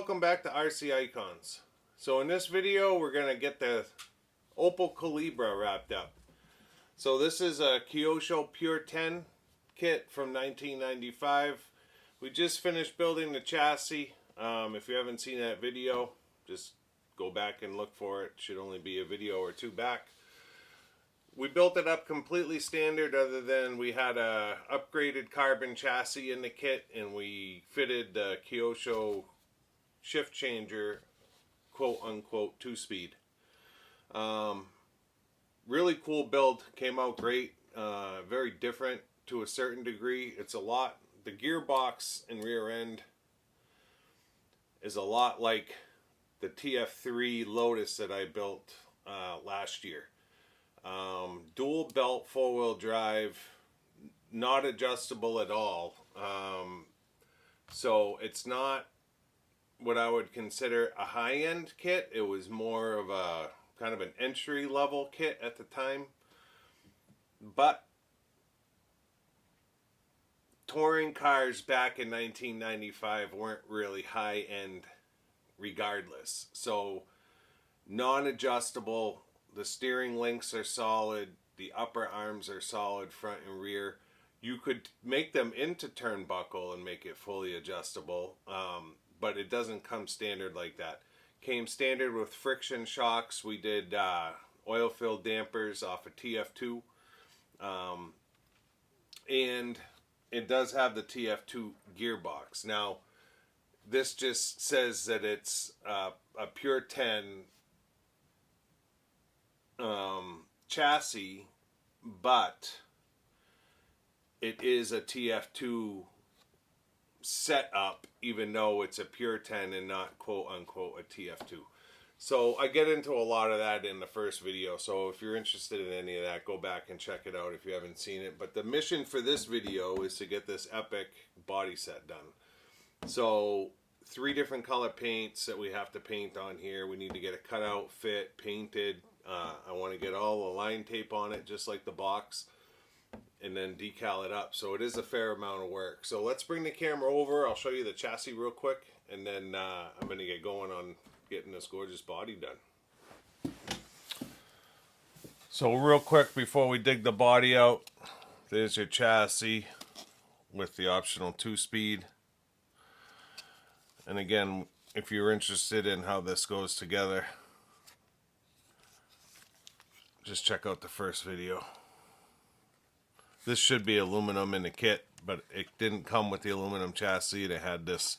welcome back to RC Icons. So in this video we're going to get the Opel Calebra wrapped up. So this is a Kyosho Pure 10 kit from 1995. We just finished building the chassis. If you haven't seen that video, just go back and look for it. Should only be a video or two back. We built it up completely standard, other than we had a upgraded carbon chassis in the kit, and we fitted the Kyosho shift changer, quote unquote, 2-speed. Really cool build, came out great. Very different to a certain degree. It's a lot, the gearbox and rear end is a lot like the TF3 Lotus that I built last year. Dual belt 4-wheel drive, not adjustable at all. So it's not what I would consider a high-end kit. It was more of a kind of an entry-level kit at the time. But touring cars back in 1995 weren't really high-end regardless. So non-adjustable. The steering links are solid, the upper arms are solid, front and rear. You could make them into turnbuckle and make it fully adjustable, but it doesn't come standard like that. Came standard with friction shocks. We did oil-filled dampers off of TF2, and it does have the TF2 gearbox. Now, this just says that it's a Pure 10 chassis, but it is a TF2 setup, even though it's a Pure 10 and not quote unquote a TF2. So I get into a lot of that in the first video, so if you're interested in any of that, go back and check it out if you haven't seen it. But the mission for this video is to get this epic body set done. So 3 different color paints that we have to paint on here. We need to get it cut out, fit, painted. I want to get all the line tape on it, just like the box, and then decal it up. So it is a fair amount of work. So let's bring the camera over. I'll show you the chassis real quick, and then I'm going to get going on getting this gorgeous body done. So real quick before we dig the body out, there's your chassis with the optional 2-speed. And again, if you're interested in how this goes together, just check out the first video. This should be aluminum in the kit, but it didn't come with the aluminum chassis. It had this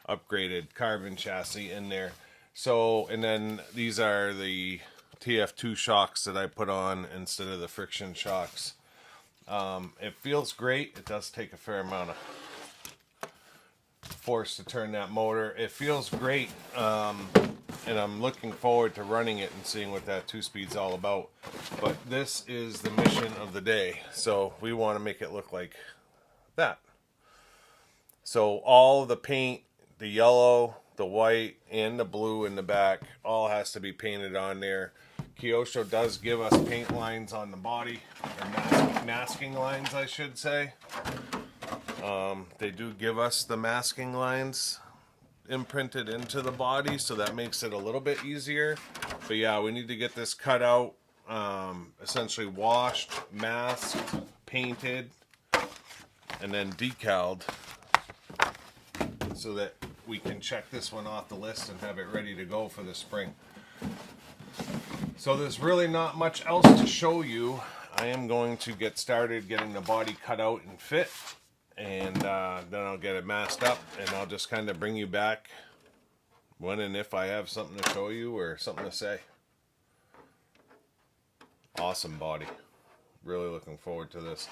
upgraded carbon chassis in there. So, and then these are the TF2 shocks that I put on instead of the friction shocks. It feels great. It does take a fair amount of force to turn that motor. It feels great. And I'm looking forward to running it and seeing what that 2-speed's all about. But this is the mission of the day. So we want to make it look like that. So all the paint, the yellow, the white, and the blue in the back, all has to be painted on there. Kyosho does give us paint lines on the body, or masking lines, I should say. They do give us the masking lines imprinted into the body, so that makes it a little bit easier. But yeah, we need to get this cut out, essentially washed, masked, painted, and then decaled, so that we can check this one off the list and have it ready to go for the spring. So there's really not much else to show you. I am going to get started getting the body cut out and fit, and then I'll get it masked up, and I'll just kind of bring you back when and if I have something to show you or something to say. Awesome body. Really looking forward to this.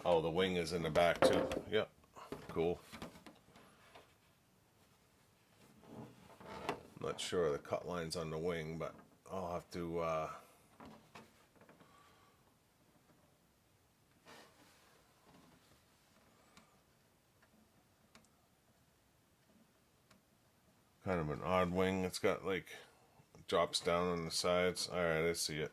Oh, the wing is in the back too. Yep. Cool. Not sure of the cut lines on the wing, but I'll have to kind of an odd wing. It's got like drops down on the sides. Alright, I see it.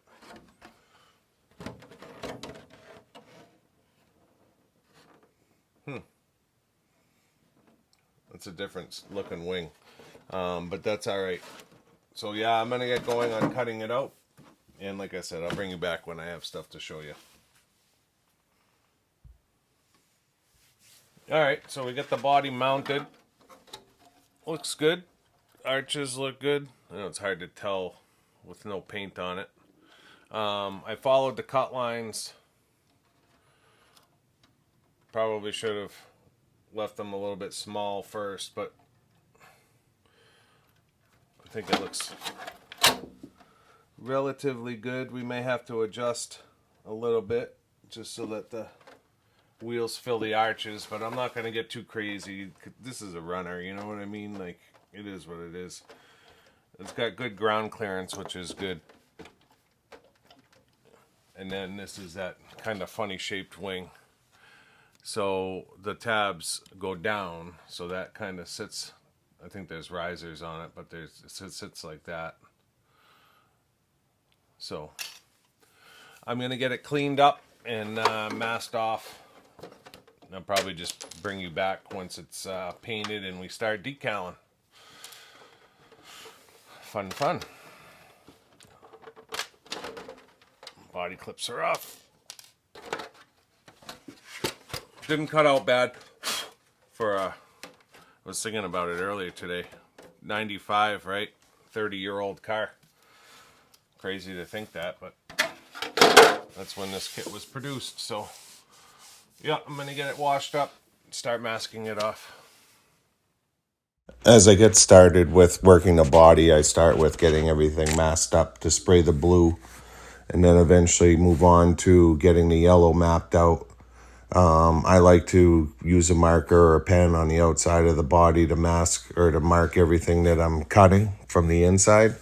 That's a different looking wing. But that's all right. So yeah, I'm gonna get going on cutting it out, and like I said, I'll bring you back when I have stuff to show you. All right, so we got the body mounted. Looks good. Arches look good. I know it's hard to tell with no paint on it. I followed the cut lines. Probably should have left them a little bit small first, but I think it looks relatively good. We may have to adjust a little bit just so that the wheels fill the arches, but I'm not going to get too crazy. This is a runner, you know what I mean? Like, it is what it is. It's got good ground clearance, which is good. And then this is that kind of funny shaped wing. So the tabs go down, so that kind of sits, I think there's risers on it, but it sits like that. So I'm going to get it cleaned up and masked off. I'll probably just bring you back once it's painted and we start decaling. Fun, fun. Body clips are off. Didn't cut out bad for I was thinking about it earlier today. 95, right? 30-year-old car. Crazy to think that, but that's when this kit was produced. So yeah, I'm gonna get it washed up, start masking it off. As I get started with working the body, I start with getting everything masked up to spray the blue, and then eventually move on to getting the yellow mapped out. I like to use a marker or a pen on the outside of the body to mask or to mark everything that I'm cutting from the inside.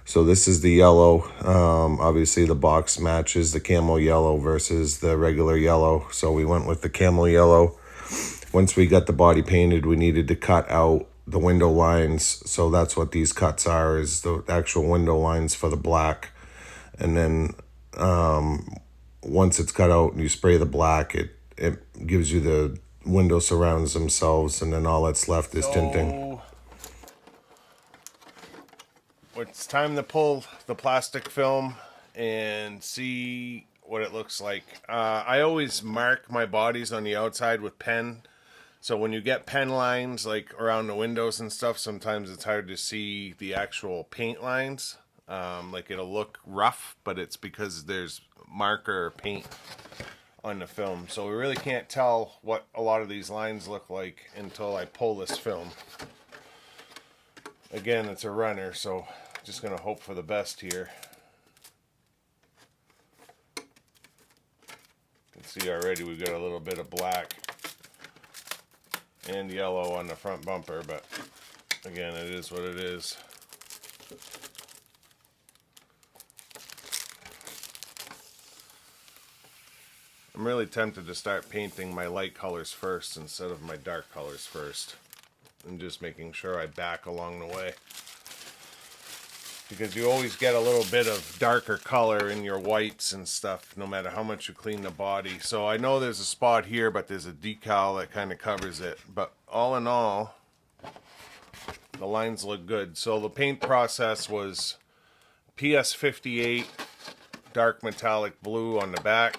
So this is the yellow. Obviously the box matches the camel yellow versus the regular yellow. So we went with the camel yellow. Once we got the body painted, we needed to cut out the window lines. So that's what these cuts are, is the actual window lines for the black. And then once it's cut out and you spray the black, it gives you the window surrounds themselves, and then all that's left is tinting. It's time to pull the plastic film and see what it looks like. I always mark my bodies on the outside with pen. So when you get pen lines like around the windows and stuff, sometimes it's hard to see the actual paint lines. Like it'll look rough, but it's because there's marker or paint on the film. So we really can't tell what a lot of these lines look like until I pull this film. Again, it's a runner, so just gonna hope for the best here. You can see already we've got a little bit of black and yellow on the front bumper, but again, it is what it is. I'm really tempted to start painting my light colors first instead of my dark colors first, and just making sure I back along the way, because you always get a little bit of darker color in your whites and stuff no matter how much you clean the body. So I know there's a spot here, but there's a decal that kind of covers it, but all in all the lines look good. So the paint process was PS58 dark metallic blue on the back,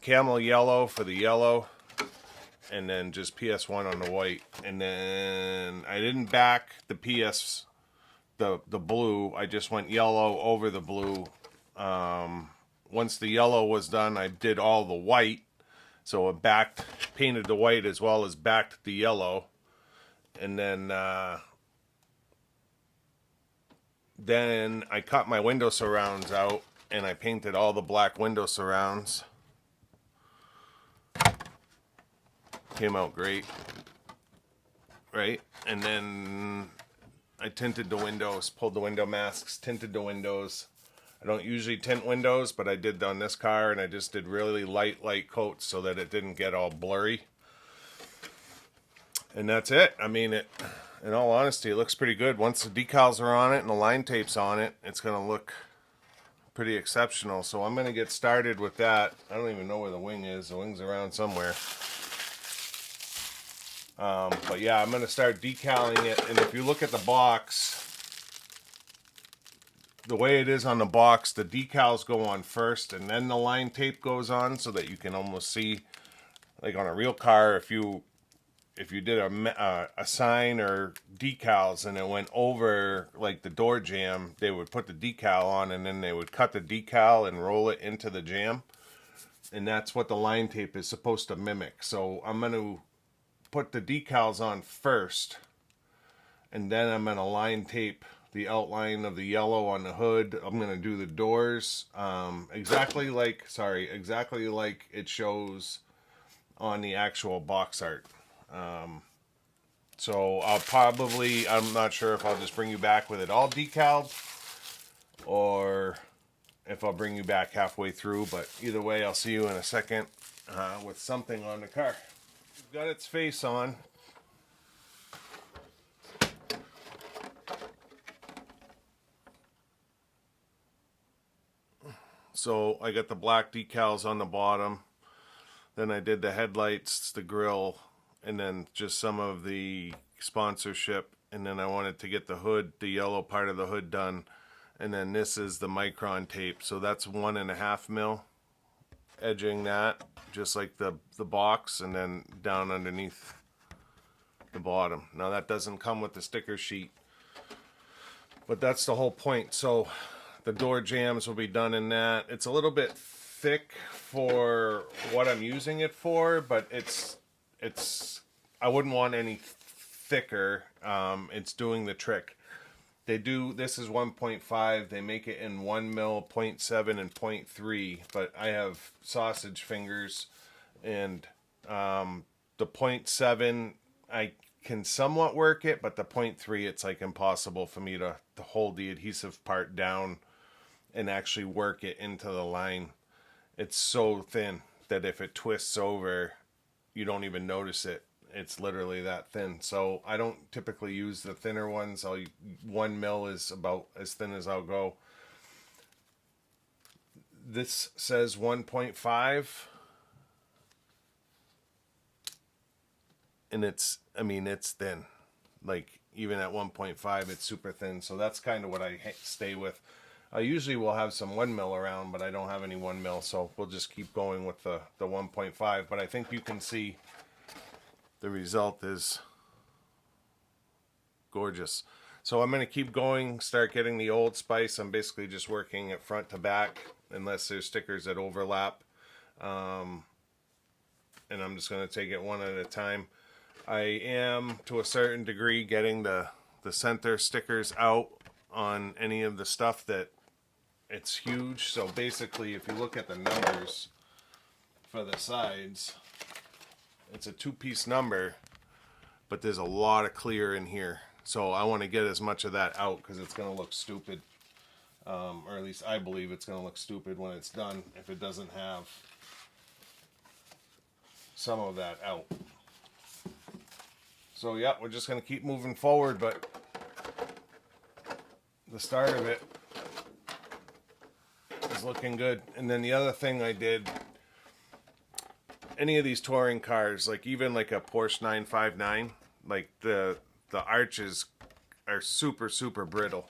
camel yellow for the yellow, and then just PS1 on the white. And then I didn't back the the blue. I just went yellow over the blue. Once the yellow was done, I did all the white. So I painted the white as well as backed the yellow. And then I cut my window surrounds out and I painted all the black window surrounds. Came out great, right? And then I tinted the windows, pulled the window masks, tinted the windows. I don't usually tint windows, but I did on this car, and I just did really light coats so that it didn't get all blurry. And that's it. I mean, in all honesty, it looks pretty good. Once the decals are on it and the line tape's on it, it's going to look pretty exceptional. So I'm going to get started with that. I don't even know where the wing is. The wing's around somewhere. But yeah, I'm going to start decaling it. And if you look at the box, the way it is on the box, the decals go on first and then the line tape goes on, so that you can almost see, like on a real car, if you did a sign or decals and it went over like the door jamb, they would put the decal on and then they would cut the decal and roll it into the jamb. And that's what the line tape is supposed to mimic. So I'm going to put the decals on first, and then I'm going to line tape the outline of the yellow on the hood. I'm going to do the doors exactly like it shows on the actual box art. So I'm not sure if I'll just bring you back with it all decaled or if I'll bring you back halfway through, but either way, I'll see you in a second with something on the car. It's got its face on. So I got the black decals on the bottom. Then I did the headlights, the grille, and then just some of the sponsorship. And then I wanted to get the hood, the yellow part of the hood done. And then this is the micron tape. So that's 1.5 mil. Edging that, just like the box, and then down underneath the bottom. Now that doesn't come with the sticker sheet, but that's the whole point. So the door jambs will be done in that. It's a little bit thick for what I'm using it for, but it's I wouldn't want any thicker. It's doing the trick. This is 1.5. They make it in 1 mil, 0.7, and 0.3, but I have sausage fingers, and the 0.7, I can somewhat work it, but the 0.3, it's like impossible for me to hold the adhesive part down and actually work it into the line. It's so thin that if it twists over, you don't even notice it. It's literally that thin. So I don't typically use the thinner ones. 1 mil is about as thin as I'll go. This says 1.5, and it's thin. Like even at 1.5, it's super thin. So that's kind of what I stay with. I usually will have some 1 mil around, but I don't have any 1 mil, so we'll just keep going with the 1.5. But I think you can see the result is gorgeous. So I'm going to keep going, start getting the Old Spice. I'm basically just working it front to back, unless there's stickers that overlap. And I'm just going to take it one at a time. I am, to a certain degree, getting the center stickers out on any of the stuff that it's huge. So basically, if you look at the numbers for the sides, it's a 2-piece number, but there's a lot of clear in here. So I want to get as much of that out because it's going to look stupid. Or at least I believe it's going to look stupid when it's done if it doesn't have some of that out. So yeah, we're just going to keep moving forward, but the start of it is looking good. And then the other thing I did, any of these touring cars, like even like a Porsche 959, like the arches are super, super brittle.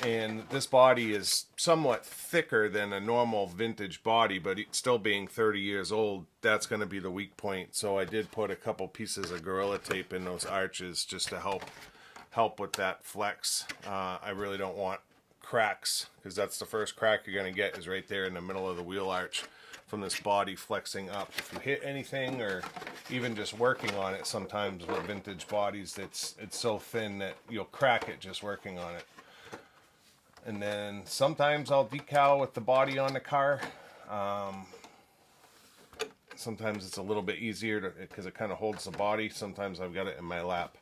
And this body is somewhat thicker than a normal vintage body, but it's still being 30 years old, that's going to be the weak point. So I did put a couple pieces of Gorilla Tape in those arches just to help with that flex. I really don't want cracks, because that's the first crack you're going to get is right there in the middle of the wheel arch from this body flexing up. If you hit anything or even just working on it, sometimes with vintage bodies, it's so thin that you'll crack it just working on it. And then sometimes I'll decal with the body on the car. Sometimes it's a little bit easier because it kind of holds the body. Sometimes I've got it in my lap.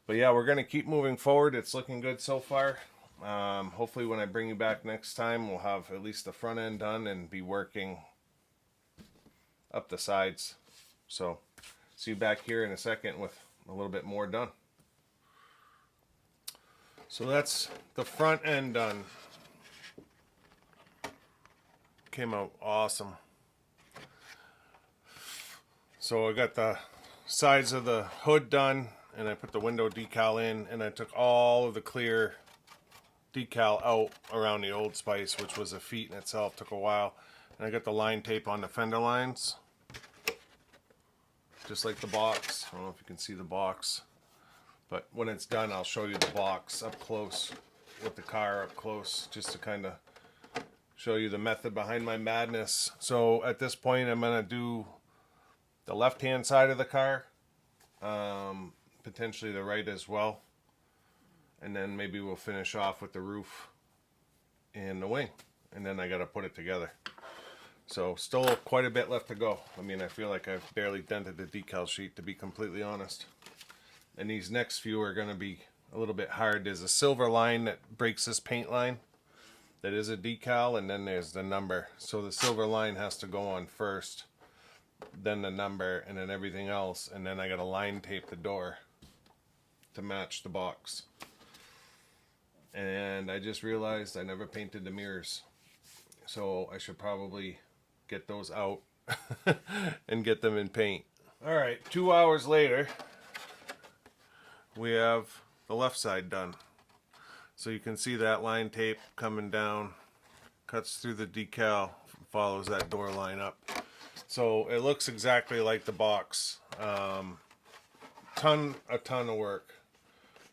But yeah, we're going to keep moving forward. It's looking good so far. Hopefully when I bring you back next time, we'll have at least the front end done and be working up the sides. So see you back here in a second with a little bit more done. So that's the front end done. Came out awesome. So I got the sides of the hood done, and I put the window decal in, and I took all of the clear decal out around the Old Spice, which was a feat in itself, took a while. And I got the line tape on the fender lines, just like the box. I don't know if you can see the box, but when it's done, I'll show you the box up close with the car up close, just to kind of show you the method behind my madness. So at this point, I'm going to do the left-hand side of the car, potentially the right as well. And then maybe we'll finish off with the roof and the wing. And then I got to put it together. So still quite a bit left to go. I mean, I feel like I've barely dented the decal sheet, to be completely honest. And these next few are going to be a little bit hard. There's a silver line that breaks this paint line. That is a decal, and then there's the number. So the silver line has to go on first, then the number, and then everything else. And then I got to line tape the door to match the box. And I just realized I never painted the mirrors. So I should probably get those out and get them in paint. All right, 2 hours later, we have the left side done. So you can see that line tape coming down, cuts through the decal, follows that door line up. So it looks exactly like the box. A ton of work,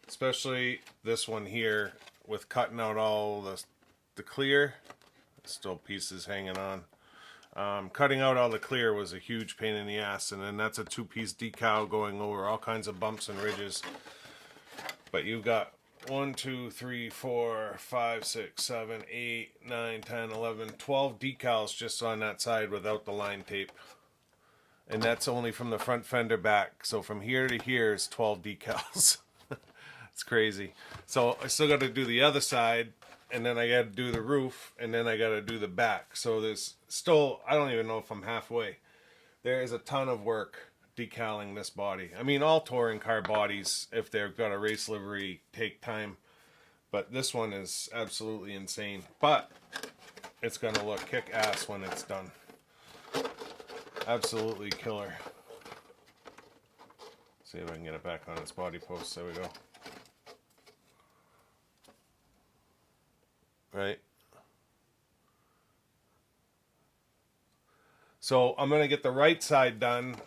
especially this one here with cutting out all the clear. Still pieces hanging on. Cutting out all the clear was a huge pain in the ass, and then that's a 2-piece decal going over all kinds of bumps and ridges. But you've got 1, 2, 3, 4, 5, 6, 7, 8, 9, 10, 11, 12 decals just on that side without the line tape. And that's only from the front fender back. So from here to here is 12 decals. It's crazy. So I still got to do the other side, and then I got to do the roof, and then I got to do the back. So there's still, I don't even know if I'm halfway. There is a ton of work decaling this body. I mean, all touring car bodies, if they've got a race livery, take time. But this one is absolutely insane. But it's going to look kick-ass when it's done. Absolutely killer. See if I can get it back on its body post. There we go. Right. So I'm going to get the right side done,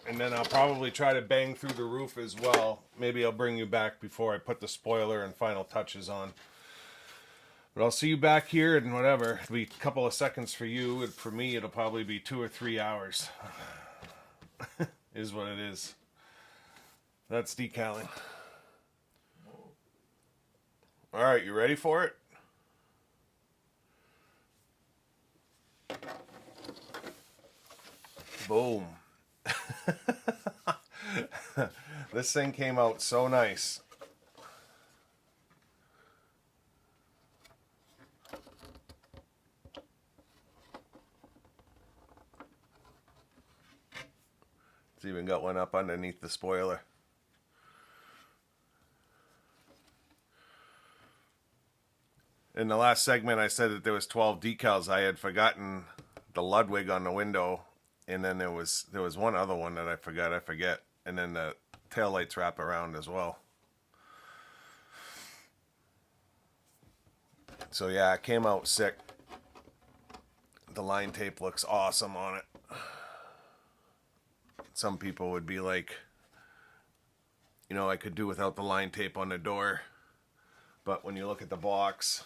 and then I'll probably try to bang through the roof as well. Maybe I'll bring you back before I put the spoiler and final touches on. But I'll see you back here in whatever. It'll be a couple of seconds for you, and for me it'll probably be 2 or 3 hours. Is what it is. That's decaling. Alright, you ready for it? Boom. This thing came out so nice. It's even got one up underneath the spoiler. In the last segment I said that there was 12 decals. I had forgotten the Ludwig on the window. And then there was one other one that I forget. And then the taillights wrap around as well. So yeah, it came out sick. The line tape looks awesome on it. Some people would be like, you know, I could do without the line tape on the door. But when you look at the box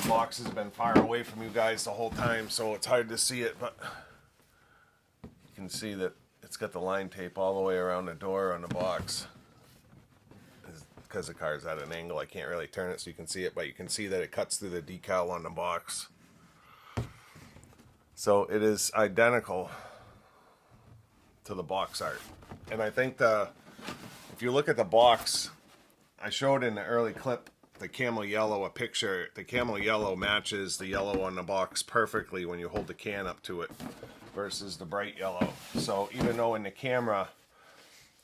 has been far away from you guys the whole time, so it's hard to see it, but you can see that it's got the line tape all the way around the door on the box. Because the car's at an angle, I can't really turn it so you can see it, but you can see that it cuts through the decal on the box. So it is identical to the box art. And I think if you look at the box, I showed in the early clip the camel yellow, a picture. The camel yellow matches the yellow on the box perfectly when you hold the can up to it versus the bright yellow. So even though in the camera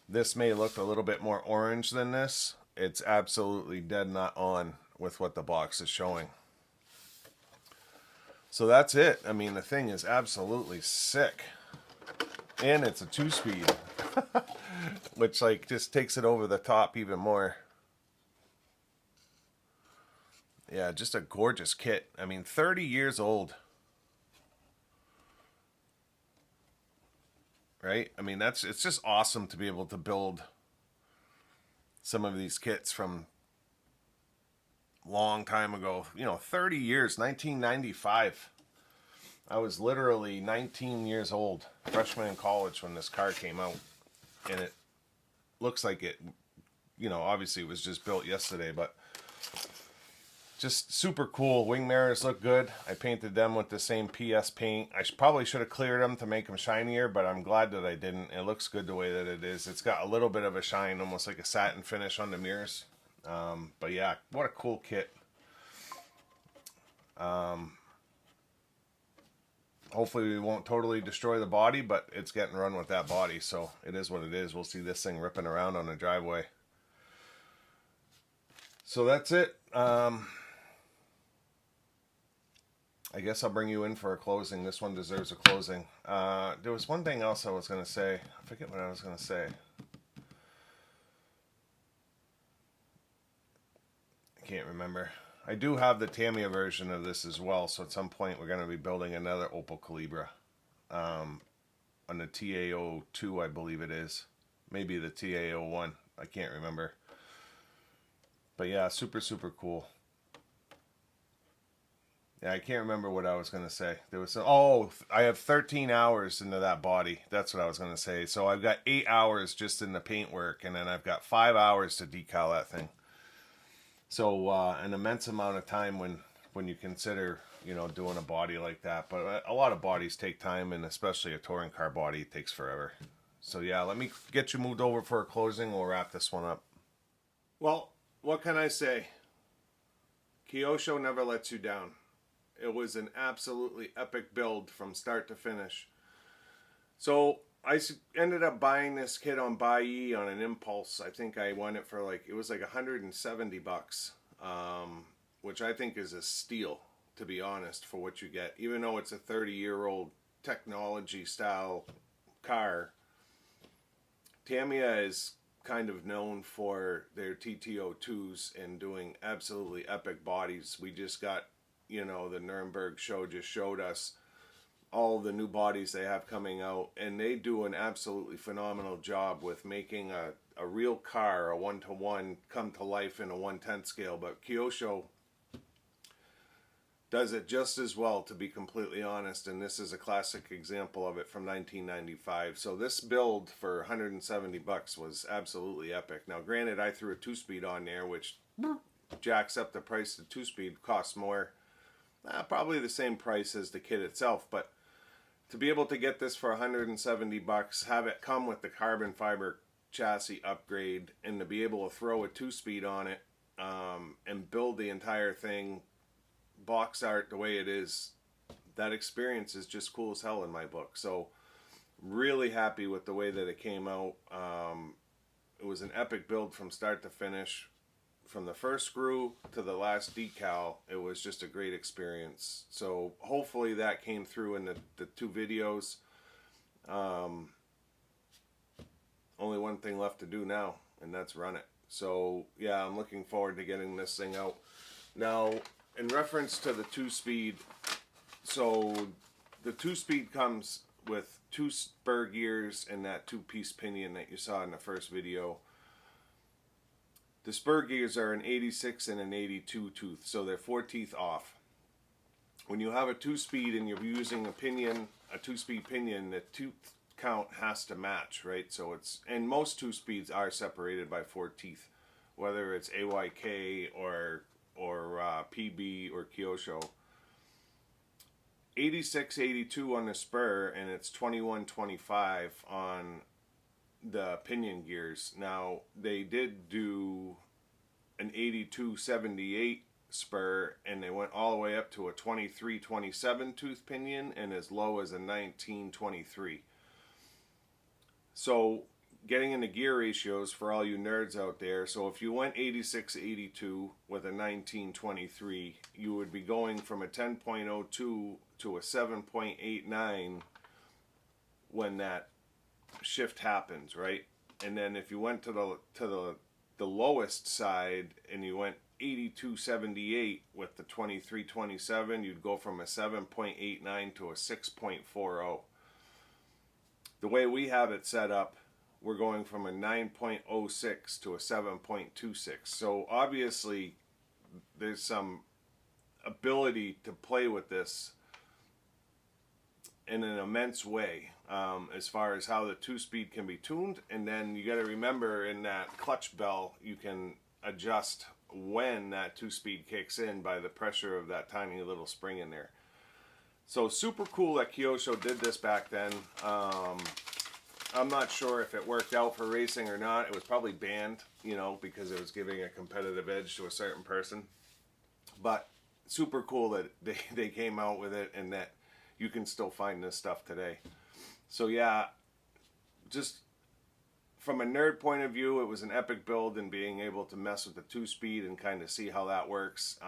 this may look a little bit more orange than this, it's absolutely dead not on with what the box is showing. So that's it. I mean, the thing is absolutely sick. And it's a 2-speed, which like just takes it over the top even more. Yeah, just a gorgeous kit. I mean, 30 years old. Right? I mean, it's just awesome to be able to build some of these kits from long time ago. 30 years, 1995. I was literally 19 years old, freshman in college when this car came out. And it looks like it, obviously it was just built yesterday, but just super cool. Wing mirrors look good. I painted them with the same PS paint. I probably should have cleared them to make them shinier, but I'm glad that I didn't. It looks good the way that it is. It's got a little bit of a shine, almost like a satin finish on the mirrors. But yeah, what a cool kit. Hopefully we won't totally destroy the body, but it's getting run with that body, so it is what it is. We'll see this thing ripping around on the driveway. So that's it. I guess I'll bring you in for a closing. This one deserves a closing. There was one thing else I was going to say. I forget what I was going to say. I can't remember. I do have the Tamiya version of this as well, so at some point we're going to be building another Opel Calebra on the TAO2, I believe it is. Maybe the TAO1. I can't remember. But yeah, super, super cool. Yeah, I can't remember what I was going to say. There was I have 13 hours into that body. That's what I was going to say. So I've got 8 hours just in the paint work, and then I've got 5 hours to decal that thing. So an immense amount of time when you consider, doing a body like that. But a lot of bodies take time, and especially a touring car body takes forever. So yeah, let me get you moved over for a closing. We'll wrap this one up. Well, what can I say? Kyosho never lets you down. It was an absolutely epic build from start to finish. So I ended up buying this kit on Buyee on an impulse. I think I won it for it was like $170, which I think is a steal, to be honest, for what you get. Even though it's a 30-year-old technology style car, Tamiya is kind of known for their TTO2s and doing absolutely epic bodies. We just got, the Nuremberg show just showed us all the new bodies they have coming out, and they do an absolutely phenomenal job with making a real car, a 1-to-1, come to life in a 1/10 scale. But Kyosho does it just as well, to be completely honest, and this is a classic example of it from 1995. So this build for $170 was absolutely epic. Now granted, I threw a 2-speed on there, which jacks up the price. The 2-speed costs more, probably the same price as the kit itself, but to be able to get this for $170, have it come with the carbon fiber chassis upgrade, and to be able to throw a 2-speed on it and build the entire thing box art the way it is, that experience is just cool as hell in my book. So really happy with the way that it came out. It was an epic build from start to finish. From the first screw to the last decal, it was just a great experience. So hopefully that came through in the 2 videos. Only one thing left to do now, and that's run it. So yeah, I'm looking forward to getting this thing out. Now, in reference to the 2-speed, so the 2-speed comes with 2 spur gears and that 2-piece pinion that you saw in the first video. The spur gears are an 86 and an 82 tooth, so they're 4 teeth off. When you have a 2-speed and you're using a 2-speed pinion, the tooth count has to match, right? So and most 2-speeds are separated by 4 teeth, whether it's AYK or PB or Kyosho. 86, 82 on the spur, and it's 21, 25 on the pinion gears. Now they did do an 82, 78 spur, and they went all the way up to a 23, 27 tooth pinion and as low as a 19, 23. So getting into gear ratios for all you nerds out there, so if you went 86, 82 with a 19, 23, you would be going from a 10.02 to a 7.89 when that shift happens, right? And then if you went to the lowest side and you went 82.78 with the 2327, you'd go from a 7.89 to a 6.40. The way we have it set up, we're going from a 9.06 to a 7.26. So obviously there's some ability to play with this in an immense way, as far as how the 2-speed can be tuned. And then you got to remember, in that clutch bell, you can adjust when that 2-speed kicks in by the pressure of that tiny little spring in there. So super cool that Kyosho did this back then. I'm not sure if it worked out for racing or not. It was probably banned, you know, because it was giving a competitive edge to a certain person. But super cool that they came out with it, and that you can still find this stuff today. So yeah, just from a nerd point of view, it was an epic build, and being able to mess with the 2-speed and kind of see how that works,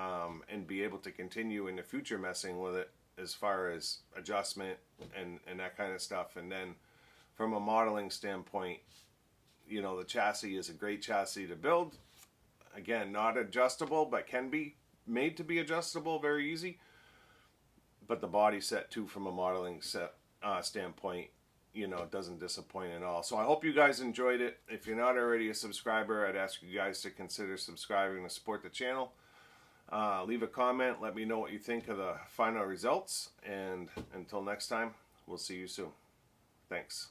and be able to continue in the future messing with it as far as adjustment and that kind of stuff. And then from a modeling standpoint, you know, the chassis is a great chassis to build. Again, not adjustable, but can be made to be adjustable very easy. But the body set too, from a modeling set standpoint, you know, it doesn't disappoint at all. So I hope you guys enjoyed it. If you're not already a subscriber, I'd ask you guys to consider subscribing to support the channel. Leave a comment, let me know what you think of the final results, and until next time, we'll see you soon. Thanks.